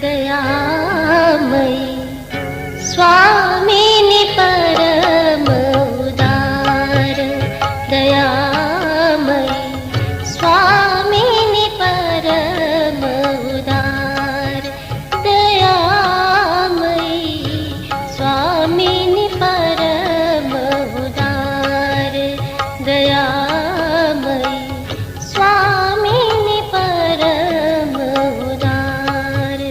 दयामयी स्वामिनी परम उदार, दयामयी स्वामिनी परम उदार, दयामयी स्वामिनी परम उदार, दयामयी स्वामिनी परम उदार।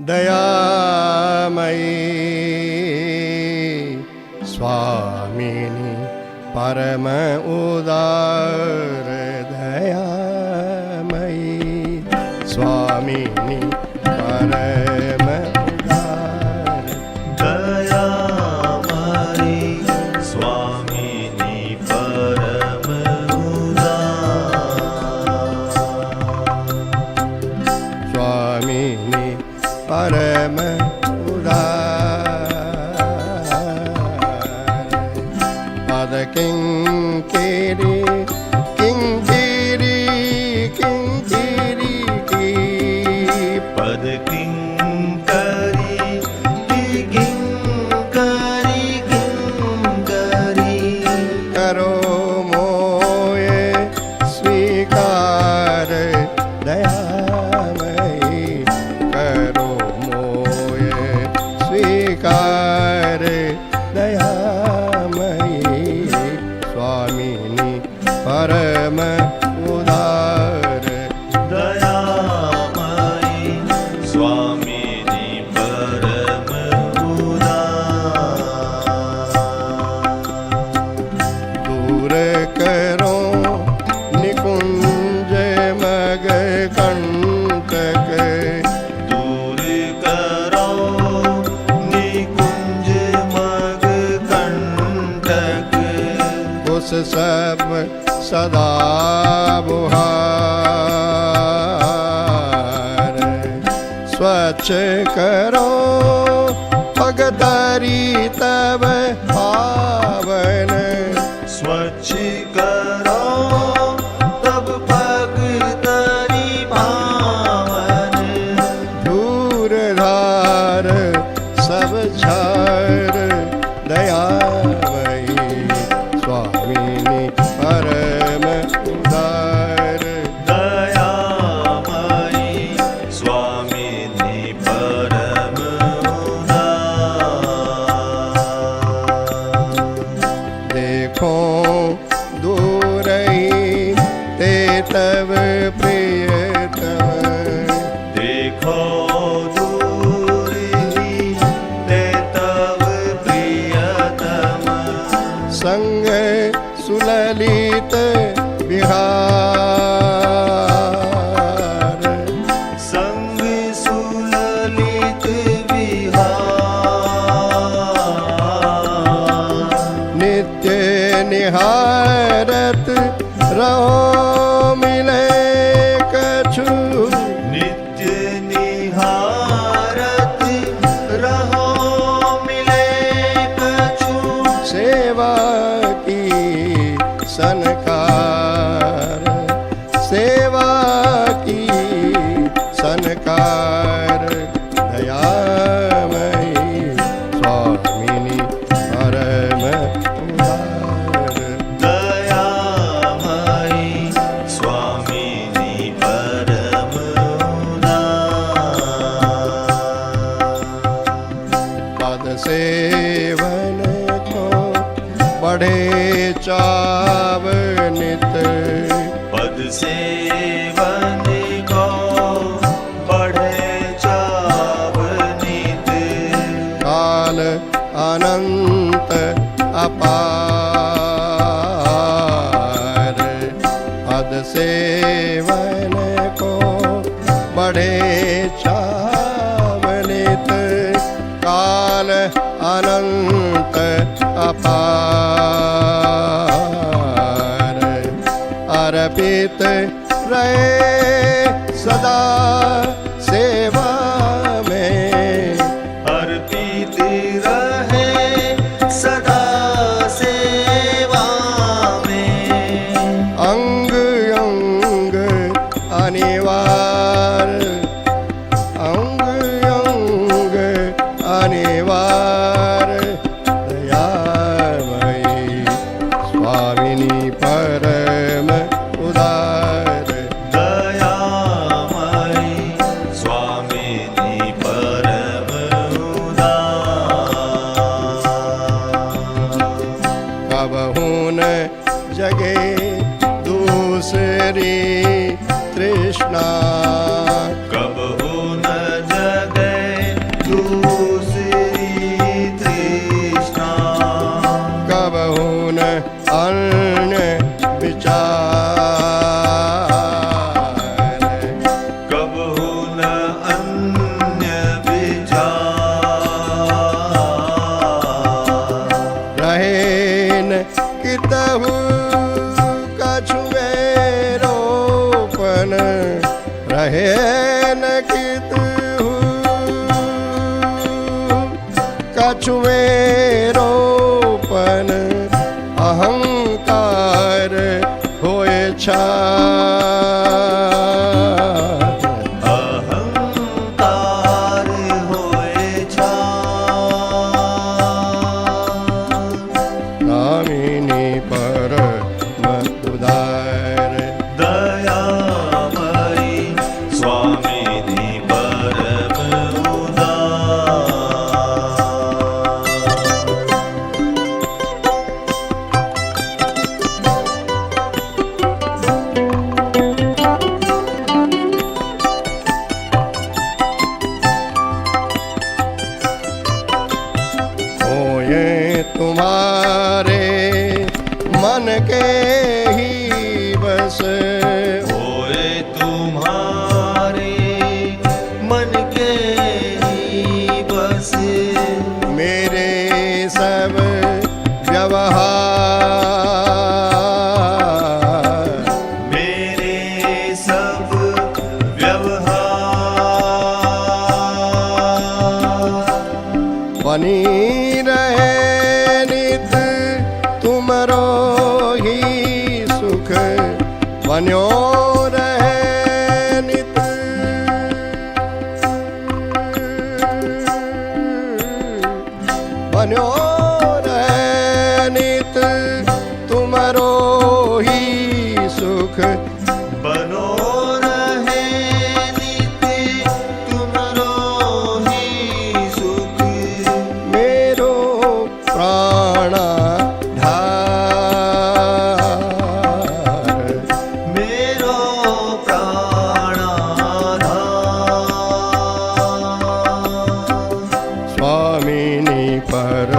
दयामयी स्वामिनी परम उदार दयामयी स्वामिनी परम उदार दयामयी स्वामिनी परम उदार स्वामिनी परम पद किंकिरी किंकिरी किंकिरी की पद किंकरी किंकरी किंकरी करो मोये स्वीकार दयामयी करो मोये स्वीकार दयामयी स्वामिनी परम उदार दयामयी स्वामिनी परम उदार दूर करो निकुंज मग कंटक दूर करो निकुंज मग कंटक उस सब सदा बुहार स्वच्छ करो पगतरी तब पावन स्वच्छ करो तब पग तरी पावन दूर धार सब छार दयामयी स्वामिनी परम उदार दयामयी स्वामिनी परम उदार देखो दूर ते तब प्रियतम देखो दूर ही ते तब प्रियतम संग सुललित विहार संग सुललित विहार नित्य निहारत रहो मिले कछु नित्य निहारत रहो मिले कछु सेवा की सनकार सेवा की सनकार दयामयी स्वामिनी परम उदार दयामयी स्वामिनी परम उदार पद सेवन को बढ़े चाव नित पद सेवन को बढ़े चावनित काल अनंत अपार पद सेवन को बढ़े चावनित काल अनंत अपार अर्पित रहे सदा सेवा में अर्पित रहे सदा सेवा में अंग अंग अनिवार्य अंग अंग अनिवार्य दयामयी स्वामिनी परम उदार दयामयी स्वामिनी परम उदार कबहू न जगे दूसरी तृष्णा कबहू न जगे कहे न कित कछुए रोपन अहंकार होए छार अहंकार होए छार स्वामिनी परम उदार दयामयी स्वामिनी परम होए तुम्हारे मन के ही बस होए तुम्हारे मन के ही बस मेरे सब व्यवहार मेरे सब व्यवहार बनी रहे नित तुमरो ही सुख बन्यो रहे नित बन्यो रहे नित तुमरो ही सुख बनो रहे नित तुमरो ही सुख मेरो प्राणाधार मेरो प्राणाधार स्वामिनी पर